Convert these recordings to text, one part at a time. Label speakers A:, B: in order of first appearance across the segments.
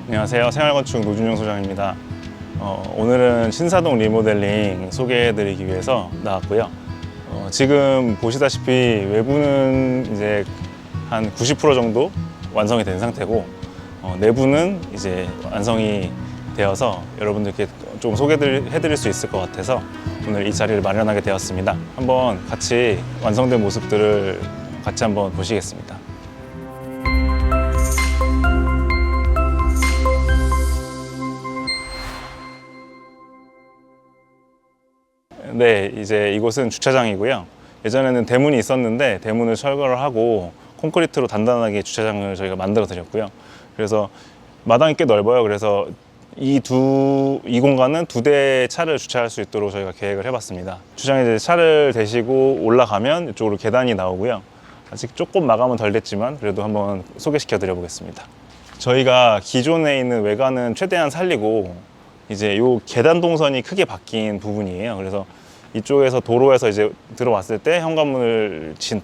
A: 안녕하세요. 생활건축 노준영 소장입니다. 오늘은 신사동 리모델링 소개해드리기 위해서 나왔고요. 지금 보시다시피 외부는 이제 한 90% 정도 완성이 된 상태고, 내부는 이제 완성이 되어서 여러분들께 좀 소개해드릴 수 있을 것 같아서 오늘 이 자리를 마련하게 되었습니다. 한번 같이 완성된 모습들을 같이 한번 보시겠습니다. 네, 이제 이곳은 주차장이고요. 예전에는 대문이 있었는데 대문을 철거를 하고 콘크리트로 단단하게 주차장을 저희가 만들어 드렸고요. 그래서 마당이 꽤 넓어요. 그래서 이 공간은 2대의 차를 주차할 수 있도록 저희가 계획을 해봤습니다. 주차장에 이제 차를 대시고 올라가면 이쪽으로 계단이 나오고요. 아직 조금 마감은 덜 됐지만 그래도 한번 소개시켜 드려 보겠습니다. 저희가 기존에 있는 외관은 최대한 살리고 이제 요 계단 동선이 크게 바뀐 부분이에요. 그래서 이쪽에서 도로에서 이제 들어왔을 때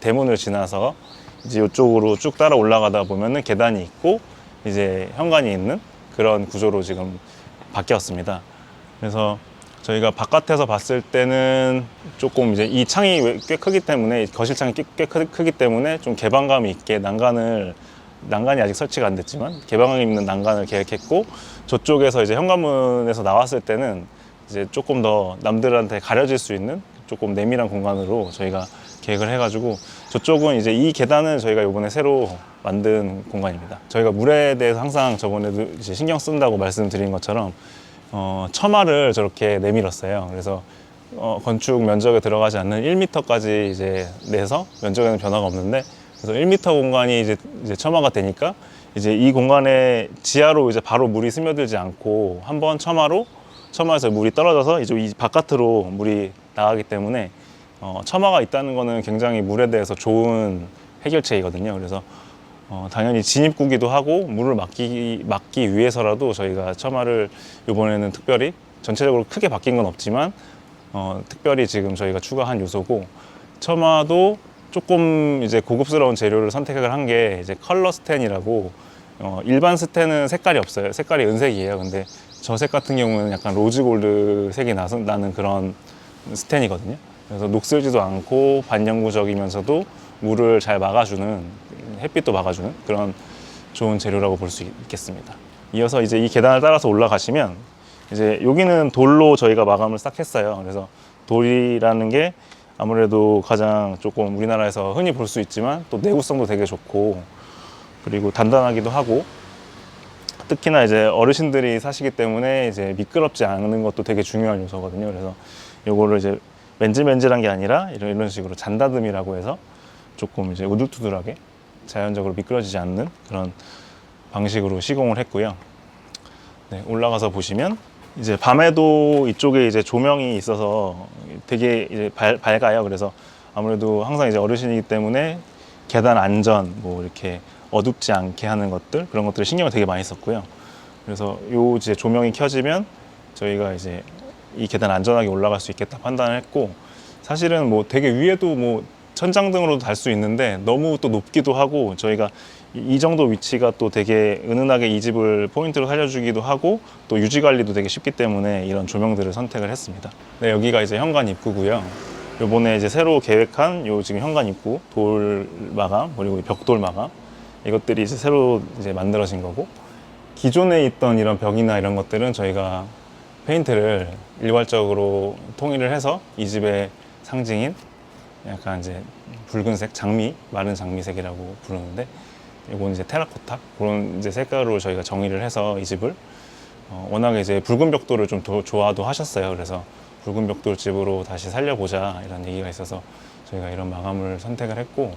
A: 대문을 지나서 이제 이쪽으로 쭉 따라 올라가다 보면은 계단이 있고 이제 현관이 있는 그런 구조로 지금 바뀌었습니다. 그래서 저희가 바깥에서 봤을 때는 조금 이제 이 창이 꽤 크기 때문에, 거실 창이 꽤 크기 때문에 좀 개방감 있게 난간이 아직 설치가 안 됐지만 개방감 있는 난간을 계획했고, 저쪽에서 이제 현관문에서 나왔을 때는 이제 조금 더 남들한테 가려질 수 있는 조금 내밀한 공간으로 저희가 계획을 해가지고, 저쪽은 이제 이 계단은 저희가 이번에 새로 만든 공간입니다. 저희가 물에 대해서 항상 저번에도 이제 신경 쓴다고 말씀드린 것처럼 처마를 저렇게 내밀었어요. 그래서 건축 면적에 들어가지 않는 1m까지 이제 내서 면적에는 변화가 없는데, 그래서 1m 공간이 이제 처마가 되니까 이제 이 공간에 지하로 이제 바로 물이 스며들지 않고 한번 처마에서 물이 떨어져서 이제 이 바깥으로 물이 나가기 때문에 처마가 있다는 거는 굉장히 물에 대해서 좋은 해결책이거든요. 그래서 당연히 진입구기도 하고 물을 막기 위해서라도 저희가 처마를 이번에는 특별히 전체적으로 크게 바뀐 건 없지만 특별히 지금 저희가 추가한 요소고, 처마도 조금 이제 고급스러운 재료를 선택을 한 게 이제 컬러 스텐이라고, 일반 스텐은 색깔이 없어요. 색깔이 은색이에요. 근데 저 색 같은 경우는 약간 로즈 골드 색이 나는 그런 스텐이거든요. 그래서 녹슬지도 않고 반영구적이면서도 물을 잘 막아주는, 햇빛도 막아주는 그런 좋은 재료라고 볼 수 있겠습니다. 이어서 이제 이 계단을 따라서 올라가시면 이제 여기는 돌로 저희가 마감을 싹 했어요. 그래서 돌이라는 게 아무래도 가장 조금 우리나라에서 흔히 볼 수 있지만 또 내구성도 되게 좋고, 그리고 단단하기도 하고, 특히나 이제 어르신들이 사시기 때문에 이제 미끄럽지 않은 것도 되게 중요한 요소거든요. 그래서 요거를 이제 맨질맨질한 게 아니라 이런 식으로 잔다듬이라고 해서 조금 이제 우둘투둘하게 자연적으로 미끄러지지 않는 그런 방식으로 시공을 했고요. 네, 올라가서 보시면 이제 밤에도 이쪽에 이제 조명이 있어서 되게 이제 밝아요. 그래서 아무래도 항상 이제 어르신이기 때문에 계단 안전, 뭐 이렇게 어둡지 않게 하는 것들, 그런 것들을 신경을 되게 많이 썼고요. 그래서 요 이제 조명이 켜지면 저희가 이제 이 계단 안전하게 올라갈 수 있겠다 판단을 했고, 사실은 뭐 되게 위에도 뭐 천장등으로도 달 수 있는데 너무 또 높기도 하고, 저희가 이 정도 위치가 또 되게 은은하게 이 집을 포인트로 살려주기도 하고 또 유지 관리도 되게 쉽기 때문에 이런 조명들을 선택을 했습니다. 네, 여기가 이제 현관 입구고요. 요번에 이제 새로 계획한 요 지금 현관 입구 돌 마감, 그리고 벽돌 마감, 이것들이 이제 새로 이제 만들어진 거고, 기존에 있던 이런 벽이나 이런 것들은 저희가 페인트를 일괄적으로 통일을 해서 이 집의 상징인 약간 이제 붉은색 마른 장미색이라고 부르는데, 이건 이제 테라코타 그런 이제 색깔로 저희가 정의를 해서 이 집을 워낙에 이제 붉은 벽돌을 좀 좋아도 하셨어요. 그래서 붉은 벽돌 집으로 다시 살려보자 이런 얘기가 있어서 저희가 이런 마감을 선택을 했고,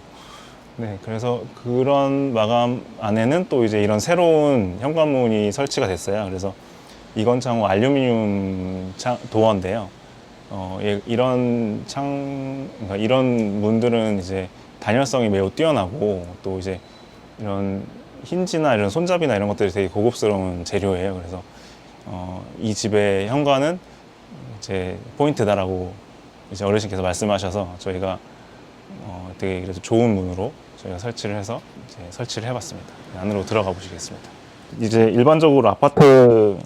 A: 네, 그래서 그런 마감 안에는 또 이제 이런 새로운 현관문이 설치가 됐어요. 그래서 이건 창호 알루미늄 도어인데요. 그러니까 이런 문들은 이제 단열성이 매우 뛰어나고, 또 이제 이런 힌지나 이런 손잡이나 이런 것들이 되게 고급스러운 재료예요. 그래서 이 집의 현관은 이제 포인트다라고 이제 어르신께서 말씀하셔서 저희가 되게 그래도 좋은 문으로 저희가 설치를 해서 이제 설치를 해봤습니다. 안으로 들어가 보시겠습니다. 이제 일반적으로 아파트의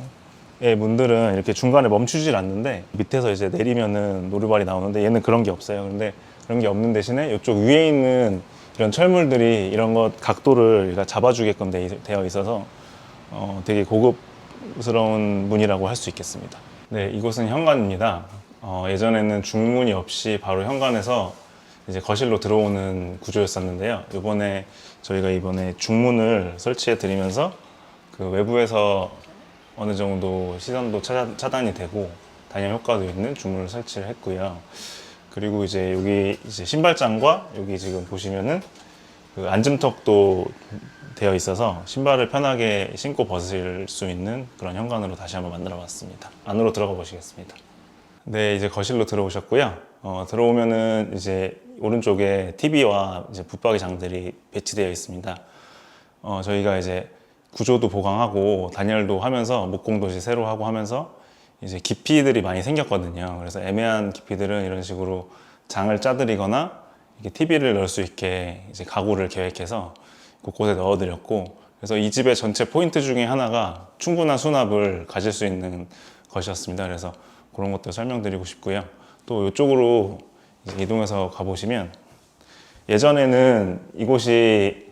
A: 문들은 이렇게 중간에 멈추질 않는데 밑에서 이제 내리면은 노루발이 나오는데 얘는 그런 게 없어요. 근데 그런 게 없는 대신에 이쪽 위에 있는 이런 철물들이 이런 것 각도를 잡아주게끔 되어 있어서 되게 고급스러운 문이라고 할 수 있겠습니다. 네, 이곳은 현관입니다. 예전에는 중문이 없이 바로 현관에서 이제 거실로 들어오는 구조였었는데요. 저희가 이번에 중문을 설치해 드리면서 그 외부에서 어느 정도 시선도 차단이 되고 단열 효과도 있는 중문을 설치를 했고요. 그리고 이제 여기 이제 신발장과 여기 지금 보시면은 그 앉음턱도 되어 있어서 신발을 편하게 신고 벗을 수 있는 그런 현관으로 다시 한번 만들어 봤습니다. 안으로 들어가 보시겠습니다. 네, 이제 거실로 들어오셨고요. 들어오면은 이제 오른쪽에 TV와 이제 붙박이 장들이 배치되어 있습니다. 저희가 이제 구조도 보강하고 단열도 하면서 목공도 이제 새로 하고 하면서 이제 깊이들이 많이 생겼거든요. 그래서 애매한 깊이들은 이런 식으로 장을 짜드리거나 이렇게 TV를 넣을 수 있게 이제 가구를 계획해서 곳곳에 넣어드렸고, 그래서 이 집의 전체 포인트 중에 하나가 충분한 수납을 가질 수 있는 것이었습니다. 그래서 그런 것도 설명드리고 싶고요. 또 이쪽으로 이동해서 가보시면 예전에는 이곳이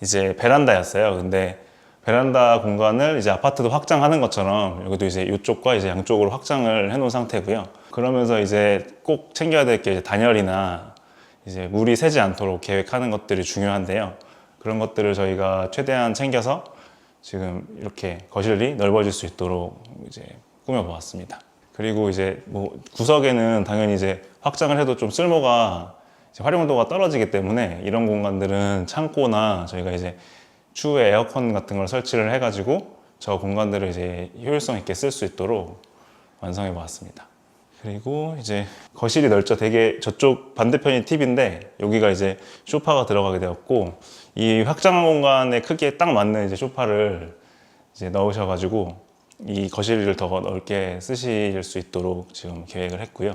A: 이제 베란다였어요. 근데 베란다 공간을 이제 아파트도 확장하는 것처럼 여기도 이제 이쪽과 이제 양쪽으로 확장을 해놓은 상태고요. 그러면서 이제 꼭 챙겨야 될 게 단열이나 이제 물이 새지 않도록 계획하는 것들이 중요한데요. 그런 것들을 저희가 최대한 챙겨서 지금 이렇게 거실이 넓어질 수 있도록 이제 꾸며보았습니다. 그리고 이제 뭐 구석에는 당연히 이제 확장을 해도 좀 쓸모가 활용도가 떨어지기 때문에 이런 공간들은 창고나 저희가 이제 추후에 에어컨 같은 걸 설치를 해가지고 저 공간들을 이제 효율성 있게 쓸 수 있도록 완성해 보았습니다. 그리고 이제 거실이 넓죠. 되게 저쪽 반대편이 TV인데 여기가 이제 소파가 들어가게 되었고, 이 확장한 공간의 크기에 딱 맞는 이제 소파를 이제 넣으셔가지고 이 거실을 더 넓게 쓰실 수 있도록 지금 계획을 했고요.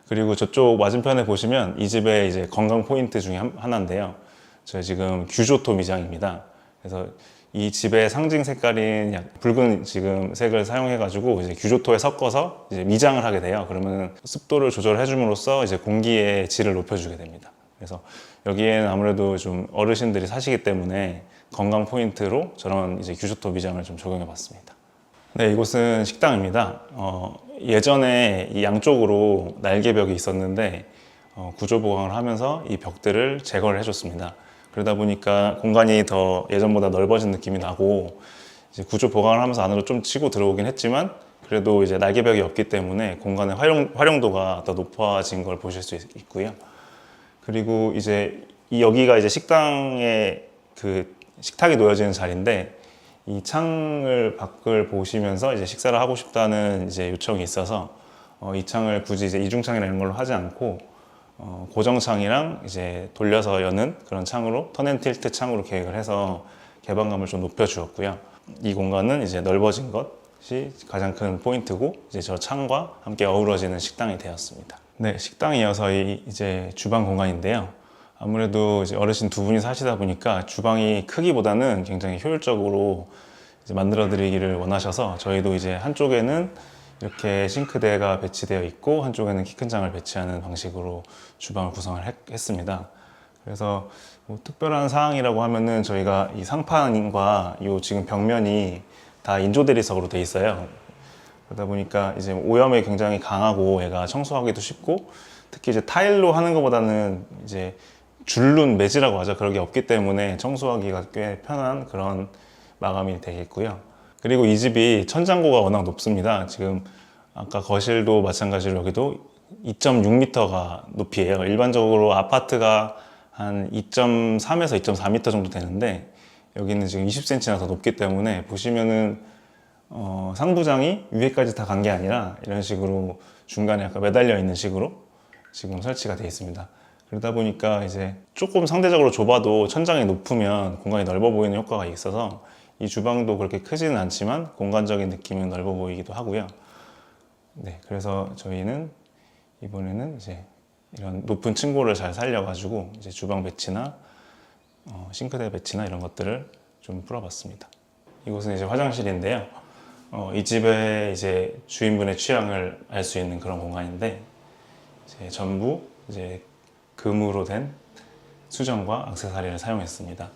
A: 그리고 저쪽 맞은편에 보시면 이 집의 이제 건강 포인트 중에 하나인데요. 저희 지금 규조토 미장입니다. 그래서 이 집의 상징 색깔인 붉은 지금 색을 사용해가지고 이제 규조토에 섞어서 이제 미장을 하게 돼요. 그러면 습도를 조절해 줌으로써 이제 공기의 질을 높여주게 됩니다. 그래서 여기에는 아무래도 좀 어르신들이 사시기 때문에 건강 포인트로 저런 이제 규조토 미장을 좀 적용해 봤습니다. 네, 이곳은 식당입니다. 예전에 이 양쪽으로 날개벽이 있었는데 구조 보강을 하면서 이 벽들을 제거를 해줬습니다. 그러다 보니까 공간이 더 예전보다 넓어진 느낌이 나고, 이제 구조 보강을 하면서 안으로 좀 치고 들어오긴 했지만 그래도 이제 날개벽이 없기 때문에 공간의 활용도가 더 높아진 걸 보실 수 있고요. 그리고 이제 여기가 이제 식당의 그 식탁이 놓여지는 자리인데, 이 창을 밖을 보시면서 이제 식사를 하고 싶다는 이제 요청이 있어서 이 창을 굳이 이제 이중창이나 이런 걸로 하지 않고 고정창이랑 이제 돌려서 여는 그런 창으로, 턴앤틸트 창으로 계획을 해서 개방감을 좀 높여 주었고요. 이 공간은 이제 넓어진 것이 가장 큰 포인트고, 이제 저 창과 함께 어우러지는 식당이 되었습니다. 네, 식당에 이어서 이제 주방 공간인데요. 아무래도 이제 어르신 두 분이 사시다 보니까 주방이 크기보다는 굉장히 효율적으로 이제 만들어 드리기를 원하셔서 저희도 이제 한쪽에는 이렇게 싱크대가 배치되어 있고 한쪽에는 키 큰 장을 배치하는 방식으로 주방을 구성을 했습니다. 그래서 뭐 특별한 사항이라고 하면은 저희가 이 상판과 이 지금 벽면이 다 인조 대리석으로 돼 있어요. 그러다 보니까 이제 오염에 굉장히 강하고 얘가 청소하기도 쉽고, 특히 이제 타일로 하는 것보다는 이제 줄눈 매지라고 하죠. 그런 게 없기 때문에 청소하기가 꽤 편한 그런 마감이 되겠고요. 그리고 이 집이 천장고가 워낙 높습니다. 지금 아까 거실도 마찬가지로 여기도 2.6m가 높이에요. 일반적으로 아파트가 한 2.3에서 2.4m 정도 되는데 여기는 지금 20cm나 더 높기 때문에 보시면은 상부장이 위에까지 다 간 게 아니라 이런 식으로 중간에 약간 매달려 있는 식으로 지금 설치가 되어 있습니다. 그러다 보니까 이제 조금 상대적으로 좁아도 천장이 높으면 공간이 넓어 보이는 효과가 있어서 이 주방도 그렇게 크지는 않지만 공간적인 느낌은 넓어 보이기도 하고요. 네, 그래서 저희는 이번에는 이제 이런 높은 층고를 잘 살려가지고 이제 주방 배치나 싱크대 배치나 이런 것들을 좀 풀어봤습니다. 이곳은 이제 화장실인데요. 이 집의 이제 주인분의 취향을 알 수 있는 그런 공간인데 이제 전부 이제 금으로 된 수전과 액세서리를 사용했습니다.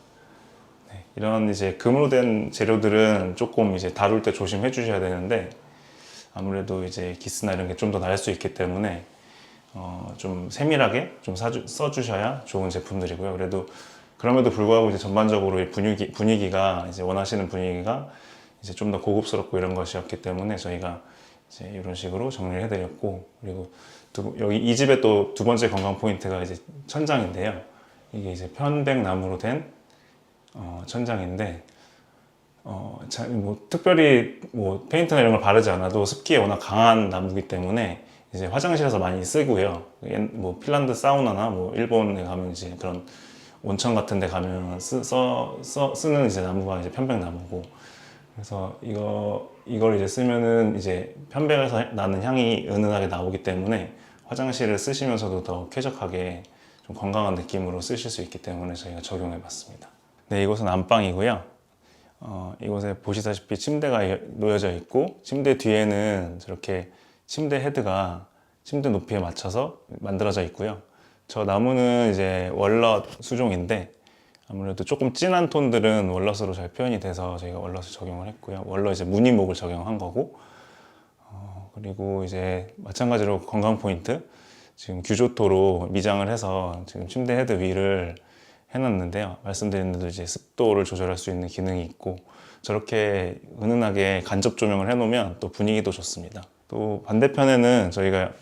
A: 네, 이런 이제 금으로 된 재료들은 조금 이제 다룰 때 조심해 주셔야 되는데 아무래도 이제 기스나 이런 게 좀 더 날 수 있기 때문에 좀 세밀하게 좀 써주셔야 좋은 제품들이고요. 그래도 그럼에도 불구하고 이제 전반적으로 이 분위기가 이제 원하시는 분위기가 이제 좀 더 고급스럽고 이런 것이었기 때문에 저희가 이제 이런 식으로 정리를 해드렸고, 그리고 여기 이 집의 또 두 번째 관광 포인트가 이제 천장인데요. 이게 이제 편백나무로 된 천장인데 특별히 뭐 페인트나 이런 걸 바르지 않아도 습기에 워낙 강한 나무이기 때문에 이제 화장실에서 많이 쓰고요. 뭐 핀란드 사우나나 뭐 일본에 가면 이제 그런 온천 같은 데 가면 쓰는 이제 나무가 이제 편백나무고, 그래서 이걸 이제 쓰면은 이제 편백에서 나는 향이 은은하게 나오기 때문에 화장실을 쓰시면서도 더 쾌적하게 좀 건강한 느낌으로 쓰실 수 있기 때문에 저희가 적용해 봤습니다. 네, 이곳은 안방이고요. 이곳에 보시다시피 침대가 놓여져 있고, 침대 뒤에는 저렇게 침대 헤드가 침대 높이에 맞춰서 만들어져 있고요. 저 나무는 이제 월넛 수종인데 아무래도 조금 진한 톤들은 월넛으로 잘 표현이 돼서 저희가 월넛을 적용을 했고요. 월넛 이제 무늬목을 적용한 거고, 그리고 이제 마찬가지로 건강 포인트, 지금 규조토로 미장을 해서 지금 침대 헤드 위를 해놨는데요. 말씀드린 대로 이제 습도를 조절할 수 있는 기능이 있고, 저렇게 은은하게 간접 조명을 해놓으면 또 분위기도 좋습니다. 또 반대편에는 저희가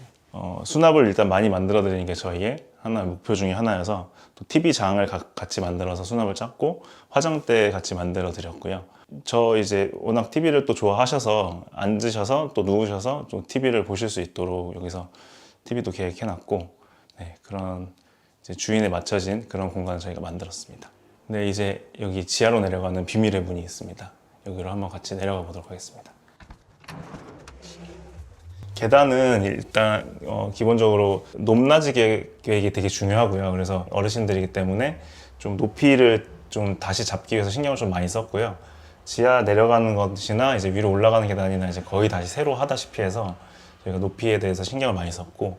A: 수납을 일단 많이 만들어 드리는 게 저희의 하나 목표 중에 하나여서 또 TV장을 같이 만들어서 수납을 짰고, 화장대 같이 만들어 드렸고요. 저 이제 워낙 TV를 또 좋아하셔서 앉으셔서 또 누우셔서 또 TV를 보실 수 있도록 여기서 TV도 계획해 놨고, 네, 그런 이제 주인에 맞춰진 그런 공간을 저희가 만들었습니다. 네, 이제 여기 지하로 내려가는 비밀의 문이 있습니다. 여기로 한번 같이 내려가 보도록 하겠습니다. 계단은 일단 기본적으로 높낮이 계획이 되게 중요하고요. 그래서 어르신들이기 때문에 좀 높이를 좀 다시 잡기 위해서 신경을 좀 많이 썼고요. 지하 내려가는 것이나 이제 위로 올라가는 계단이나 이제 거의 다시 새로 하다시피 해서 저희가 높이에 대해서 신경을 많이 썼고,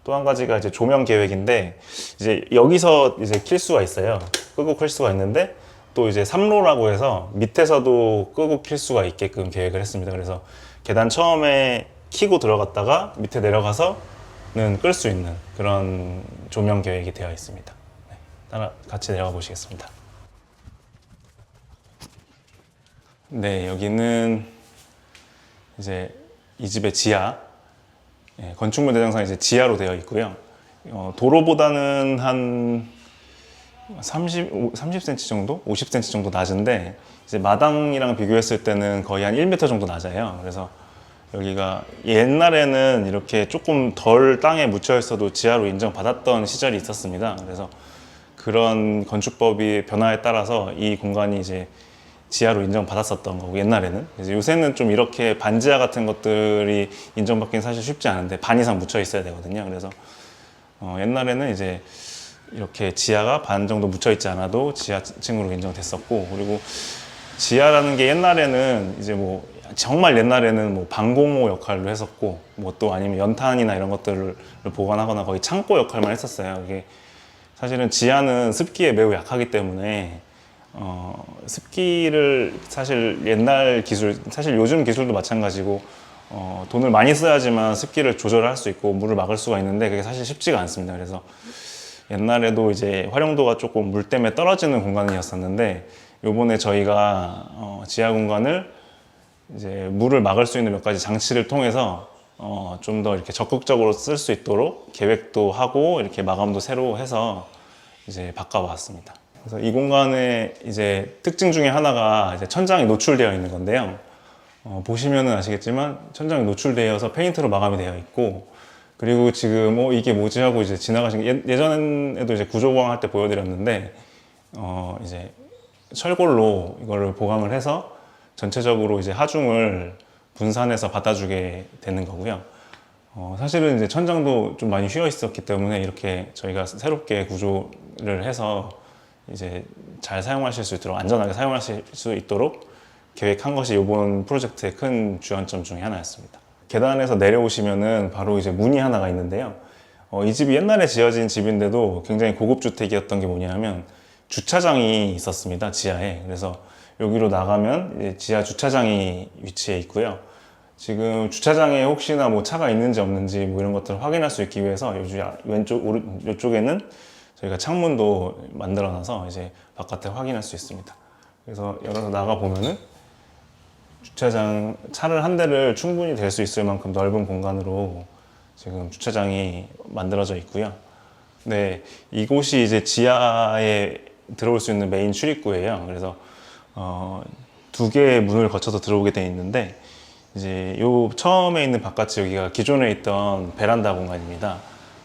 A: 또 한 가지가 이제 조명 계획인데 이제 여기서 이제 킬 수가 있어요. 끄고 킬 수가 있는데 또 이제 3로라고 해서 밑에서도 끄고 킬 수가 있게끔 계획을 했습니다. 그래서 계단 처음에 키고 들어갔다가 밑에 내려가서는 끌 수 있는 그런 조명 계획이 되어 있습니다. 네, 따라 같이 내려가 보시겠습니다. 네, 여기는 이제 이 집의 지하, 건축물 대장상 이제 지하로 되어 있고요. 도로보다는 한 30cm 정도? 50cm 정도 낮은데 이제 마당이랑 비교했을 때는 거의 한 1m 정도 낮아요. 그래서 여기가 옛날에는 이렇게 조금 덜 땅에 묻혀 있어도 지하로 인정받았던 시절이 있었습니다. 그래서 그런 건축법이 변화에 따라서 이 공간이 이제 지하로 인정받았었던 거고, 옛날에는 이제 요새는 좀 이렇게 반지하 같은 것들이 인정받기는 사실 쉽지 않은데 반 이상 묻혀 있어야 되거든요. 그래서 옛날에는 이제 이렇게 지하가 반 정도 묻혀 있지 않아도 지하층으로 인정됐었고, 그리고 지하라는 게 옛날에는 이제 뭐 정말 옛날에는 뭐 방공호 역할로 했었고, 뭐 또 아니면 연탄이나 이런 것들을 보관하거나 거의 창고 역할만 했었어요. 이게 사실은 지하는 습기에 매우 약하기 때문에 습기를 사실 옛날 기술, 사실 요즘 기술도 마찬가지고 돈을 많이 써야지만 습기를 조절할 수 있고 물을 막을 수가 있는데 그게 사실 쉽지가 않습니다. 그래서 옛날에도 이제 활용도가 조금 물 때문에 떨어지는 공간이었었는데, 요번에 저희가 지하 공간을 이제 물을 막을 수 있는 몇 가지 장치를 통해서 좀 더 이렇게 적극적으로 쓸 수 있도록 계획도 하고 이렇게 마감도 새로 해서 이제 바꿔봤습니다. 그래서 이 공간의 이제 특징 중에 하나가 이제 천장이 노출되어 있는 건데요. 보시면은 아시겠지만 천장이 노출되어서 페인트로 마감이 되어 있고, 그리고 지금 이게 뭐지 하고 이제 지나가신 예전에도 이제 구조보강 할 때 보여드렸는데 이제 철골로 이거를 보강을 해서 전체적으로 이제 하중을 분산해서 받아주게 되는 거고요. 사실은 이제 천장도 좀 많이 휘어 있었기 때문에 이렇게 저희가 새롭게 구조를 해서 이제 잘 사용하실 수 있도록, 안전하게 사용하실 수 있도록 계획한 것이 이번 프로젝트의 큰 주안점 중에 하나였습니다. 계단에서 내려오시면은 바로 이제 문이 하나가 있는데요. 이 집이 옛날에 지어진 집인데도 굉장히 고급 주택이었던 게 뭐냐면 주차장이 있었습니다, 지하에. 그래서 여기로 나가면 이제 지하 주차장이 위치해 있고요. 지금 주차장에 혹시나 뭐 차가 있는지 없는지 뭐 이런 것들을 확인할 수 있기 위해서 이쪽에는 저희가 창문도 만들어 놔서 이제 바깥에 확인할 수 있습니다. 그래서 열어서 나가 보면은 주차장 차를 한 대를 충분히 댈 수 있을 만큼 넓은 공간으로 지금 주차장이 만들어져 있고요. 네, 이곳이 이제 지하에 들어올 수 있는 메인 출입구예요. 그래서 두 개의 문을 거쳐서 들어오게 돼 있는데 이제 요 처음에 있는 바깥이 여기가 기존에 있던 베란다 공간입니다.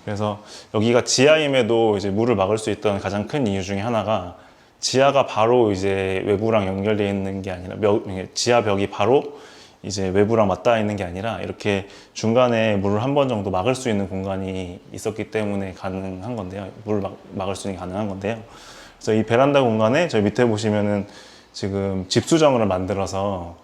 A: 그래서 여기가 지하임에도 이제 물을 막을 수 있던 가장 큰 이유 중에 하나가 지하가 바로 이제 외부랑 연결되어 있는 게 아니라 지하 벽이 바로 이제 외부랑 맞닿아 있는 게 아니라 이렇게 중간에 물을 한 번 정도 막을 수 있는 공간이 있었기 때문에 가능한 건데요. 물을 막을 수 있는 게 가능한 건데요. 그래서 이 베란다 공간에 저 밑에 보시면은 지금 집수정을 만들어서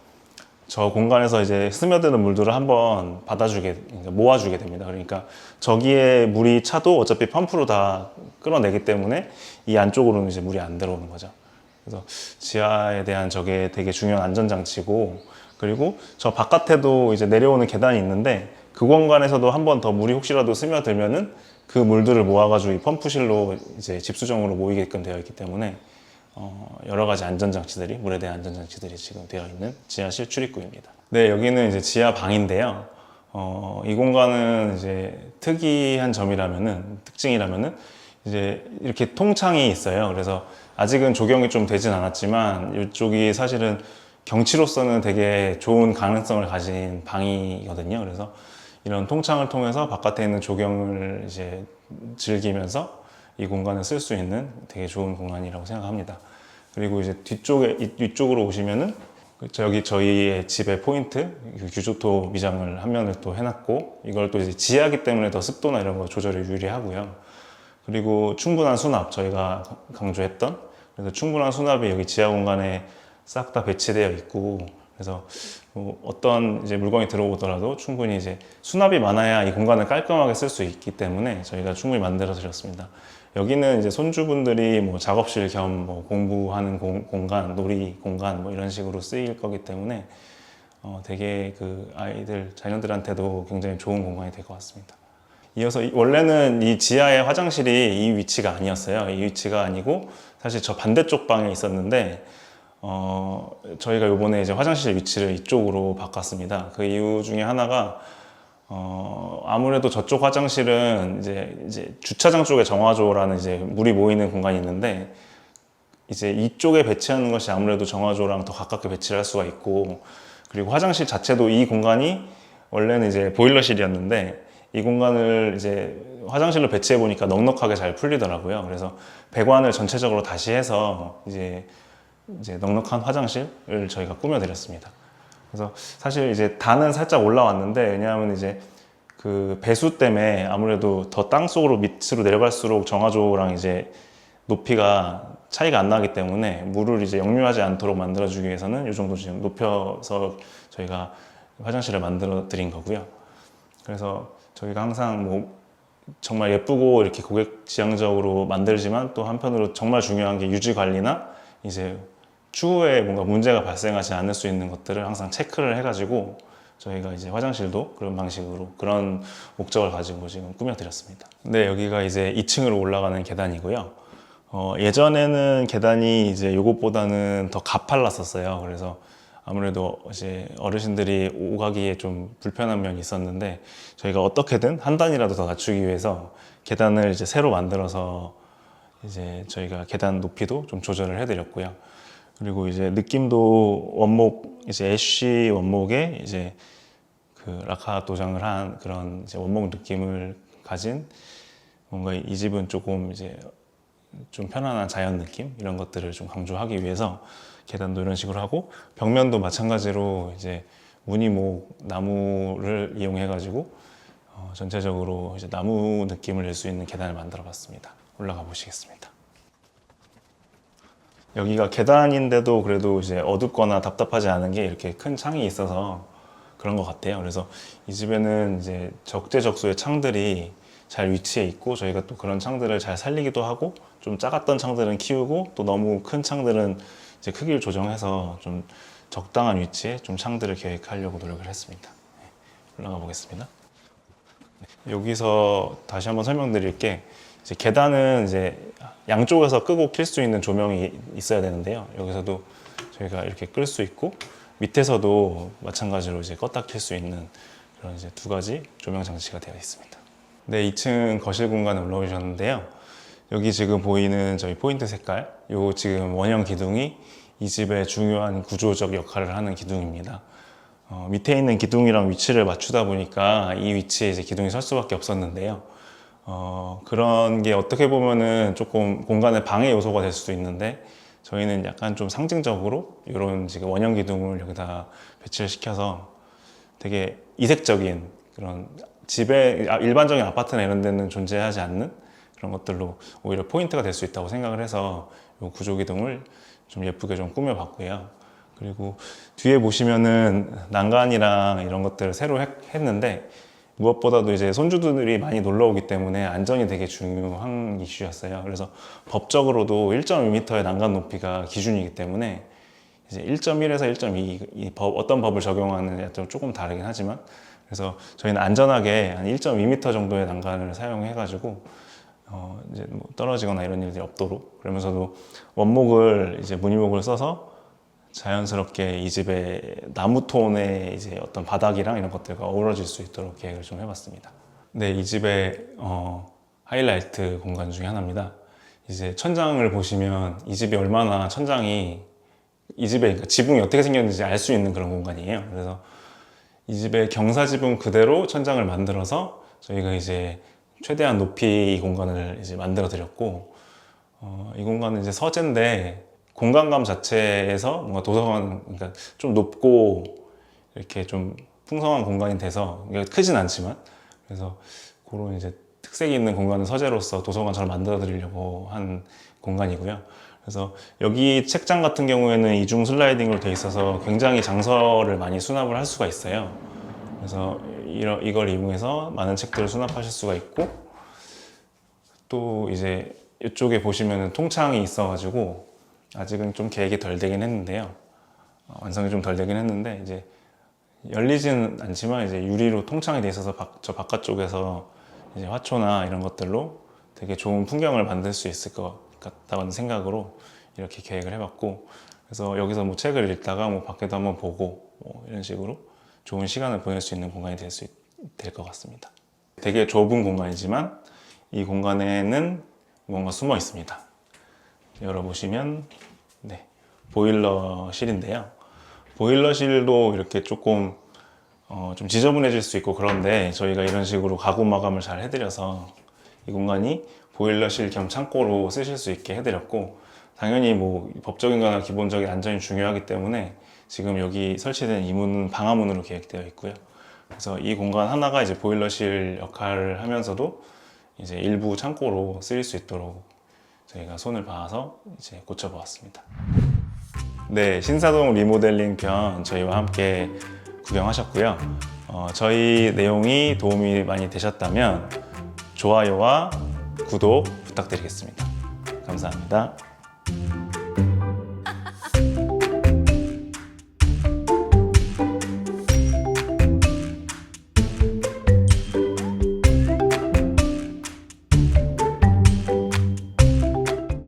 A: 저 공간에서 이제 스며드는 물들을 한번 그러니까 모아주게 됩니다. 그러니까 저기에 물이 차도 어차피 펌프로 다 끌어내기 때문에 이 안쪽으로는 이제 물이 안 들어오는 거죠. 그래서 지하에 대한 저게 되게 중요한 안전장치고, 그리고 저 바깥에도 이제 내려오는 계단이 있는데 그 공간에서도 한 번 더 물이 혹시라도 스며들면은 그 물들을 모아가지고 이 펌프실로 이제 집수정으로 모이게끔 되어 있기 때문에 여러 가지 안전장치들이, 물에 대한 안전장치들이 지금 되어 있는 지하실 출입구입니다. 네, 여기는 이제 지하 방인데요. 이 공간은 이제 특징이라면은 이제 이렇게 통창이 있어요. 그래서 아직은 조경이 좀 되진 않았지만 이쪽이 사실은 경치로서는 되게 좋은 가능성을 가진 방이거든요. 그래서 이런 통창을 통해서 바깥에 있는 조경을 이제 즐기면서 이 공간을 쓸 수 있는 되게 좋은 공간이라고 생각합니다. 그리고 이제 뒤쪽으로 오시면은 여기 저희의 집의 포인트 규조토 미장을 한 면을 또 해놨고, 이걸 또 이제 지하기 때문에 더 습도나 이런 거 조절이 유리하고요. 그리고 충분한 수납, 저희가 강조했던, 그래서 충분한 수납이 여기 지하 공간에 싹 다 배치되어 있고, 그래서 뭐 어떤 이제 물건이 들어오더라도 충분히 이제 수납이 많아야 이 공간을 깔끔하게 쓸 수 있기 때문에 저희가 충분히 만들어 드렸습니다. 여기는 이제 손주분들이 뭐 작업실 겸 뭐 공부하는 공간, 놀이 공간 뭐 이런 식으로 쓰일 거기 때문에 되게 그 자녀들한테도 굉장히 좋은 공간이 될 것 같습니다. 이어서 원래는 이 지하의 화장실이 이 위치가 아니었어요. 이 위치가 아니고 사실 저 반대쪽 방에 있었는데 저희가 요번에 이제 화장실 위치를 이쪽으로 바꿨습니다. 그 이유 중에 하나가 아무래도 저쪽 화장실은 이제 주차장 쪽에 정화조라는 이제 물이 모이는 공간이 있는데, 이제 이쪽에 배치하는 것이 아무래도 정화조랑 더 가깝게 배치를 할 수가 있고, 그리고 화장실 자체도 이 공간이 원래는 이제 보일러실이었는데 이 공간을 이제 화장실로 배치해 보니까 넉넉하게 잘 풀리더라고요. 그래서 배관을 전체적으로 다시 해서 이제 넉넉한 화장실을 저희가 꾸며드렸습니다. 그래서 사실 이제 단은 살짝 올라왔는데, 왜냐하면 이제 그 배수 때문에 아무래도 더 땅 속으로 밑으로 내려갈수록 정화조랑 이제 높이가 차이가 안 나기 때문에 물을 이제 역류하지 않도록 만들어주기 위해서는 이 정도 지금 높여서 저희가 화장실을 만들어 드린 거고요. 그래서 저희가 항상 뭐 정말 예쁘고 이렇게 고객 지향적으로 만들지만 또 한편으로 정말 중요한 게 유지 관리나 이제 추후에 뭔가 문제가 발생하지 않을 수 있는 것들을 항상 체크를 해가지고 저희가 이제 화장실도 그런 방식으로, 그런 목적을 가지고 지금 꾸며드렸습니다. 네, 여기가 이제 2층으로 올라가는 계단이고요. 예전에는 계단이 이제 요것보다는 더 가팔랐었어요. 그래서 아무래도 이제 어르신들이 오가기에 좀 불편한 면이 있었는데, 저희가 어떻게든 한 단이라도 더 낮추기 위해서 계단을 이제 새로 만들어서 이제 저희가 계단 높이도 좀 조절을 해드렸고요. 그리고 이제 느낌도 원목, 이제 애쉬 원목에 이제 그 라카 도장을 한 그런 이제 원목 느낌을 가진, 뭔가 이 집은 조금 이제 좀 편안한 자연 느낌 이런 것들을 좀 강조하기 위해서 계단도 이런 식으로 하고, 벽면도 마찬가지로 이제 무늬목 나무를 이용해 가지고 전체적으로 이제 나무 느낌을 낼 수 있는 계단을 만들어 봤습니다. 올라가 보시겠습니다. 여기가 계단인데도 그래도 이제 어둡거나 답답하지 않은 게 이렇게 큰 창이 있어서 그런 것 같아요. 그래서 이 집에는 이제 적재적소의 창들이 잘 위치해 있고, 저희가 또 그런 창들을 잘 살리기도 하고, 좀 작았던 창들은 키우고, 또 너무 큰 창들은 이제 크기를 조정해서 좀 적당한 위치에 좀 창들을 계획하려고 노력을 했습니다. 올라가 보겠습니다. 여기서 다시 한번 설명드릴 게, 이제 계단은 이제 양쪽에서 끄고 킬 수 있는 조명이 있어야 되는데요. 여기서도 저희가 이렇게 끌 수 있고, 밑에서도 마찬가지로 이제 껐다 킬 수 있는 그런 이제 두 가지 조명 장치가 되어 있습니다. 네, 2층 거실 공간에 올라오셨는데요. 여기 지금 보이는 저희 포인트 색깔, 요 지금 원형 기둥이 이 집의 중요한 구조적 역할을 하는 기둥입니다. 밑에 있는 기둥이랑 위치를 맞추다 보니까 이 위치에 이제 기둥이 설 수밖에 없었는데요. 그런 게 어떻게 보면은 조금 공간의 방해 요소가 될 수도 있는데, 저희는 약간 좀 상징적으로 이런 지금 원형 기둥을 여기다 배치를 시켜서 되게 이색적인 그런 집에, 일반적인 아파트나 이런 데는 존재하지 않는 그런 것들로 오히려 포인트가 될 수 있다고 생각을 해서 이 구조 기둥을 좀 예쁘게 좀 꾸며봤고요. 그리고 뒤에 보시면은 난간이랑 이런 것들을 새로 했는데, 무엇보다도 이제 손주들이 많이 놀러 오기 때문에 안전이 되게 중요한 이슈였어요. 그래서 법적으로도 1.2m의 난간 높이가 기준이기 때문에 이제 1.1에서 1.2 어떤 법을 적용하느냐에 조금 다르긴 하지만, 그래서 저희는 안전하게 한 1.2m 정도의 난간을 사용해가지고 이제 뭐 떨어지거나 이런 일들이 없도록, 그러면서도 원목을 이제 무늬목을 써서 자연스럽게 이 집의 나무 톤의 이제 어떤 바닥이랑 이런 것들과 어우러질 수 있도록 계획을 좀 해봤습니다. 네, 이 집의 하이라이트 공간 중에 하나입니다. 이제 천장을 보시면 이 집이 얼마나 천장이, 이 집의 그러니까 지붕이 어떻게 생겼는지 알 수 있는 그런 공간이에요. 그래서 이 집의 경사 지붕 그대로 천장을 만들어서 저희가 이제 최대한 높이 이 공간을 이제 만들어 드렸고, 이 공간은 이제 서재인데 공간감 자체에서 뭔가 도서관, 그러니까 좀 높고 이렇게 좀 풍성한 공간이 돼서, 크진 않지만, 그래서 그런 이제 특색이 있는 공간을 서재로서 도서관처럼 만들어 드리려고 한 공간이고요. 그래서 여기 책장 같은 경우에는 이중 슬라이딩으로 돼 있어서 굉장히 장서를 많이 수납을 할 수가 있어요. 그래서 이걸 이용해서 많은 책들을 수납하실 수가 있고, 또 이제 이쪽에 보시면은 통창이 있어가지고 아직은 좀 계획이 덜 되긴 했는데요. 완성이 좀 덜 되긴 했는데, 이제 열리지는 않지만 이제 유리로 통창이 돼 있어서 저 바깥쪽에서 이제 화초나 이런 것들로 되게 좋은 풍경을 만들 수 있을 것 같다는 생각으로 이렇게 계획을 해봤고, 그래서 여기서 뭐 책을 읽다가 뭐 밖에도 한번 보고 뭐 이런 식으로 좋은 시간을 보낼 수 있는 공간이 될 것 같습니다. 되게 좁은 공간이지만 이 공간에는 뭔가 숨어 있습니다. 열어보시면 네, 보일러실인데요. 보일러실도 이렇게 조금 좀 지저분해질 수 있고 그런데, 저희가 이런 식으로 가구 마감을 잘 해드려서 이 공간이 보일러실 겸 창고로 쓰실 수 있게 해드렸고, 당연히 뭐 법적인 거나 기본적인 안전이 중요하기 때문에 지금 여기 설치된 이 문은 방화문으로 계획되어 있고요. 그래서 이 공간 하나가 이제 보일러실 역할을 하면서도 이제 일부 창고로 쓰일 수 있도록 저희가 손을 봐서 이제 고쳐보았습니다. 네, 신사동 리모델링 편 저희와 함께 구경하셨고요. 저희 내용이 도움이 많이 되셨다면 좋아요와 구독 부탁드리겠습니다. 감사합니다.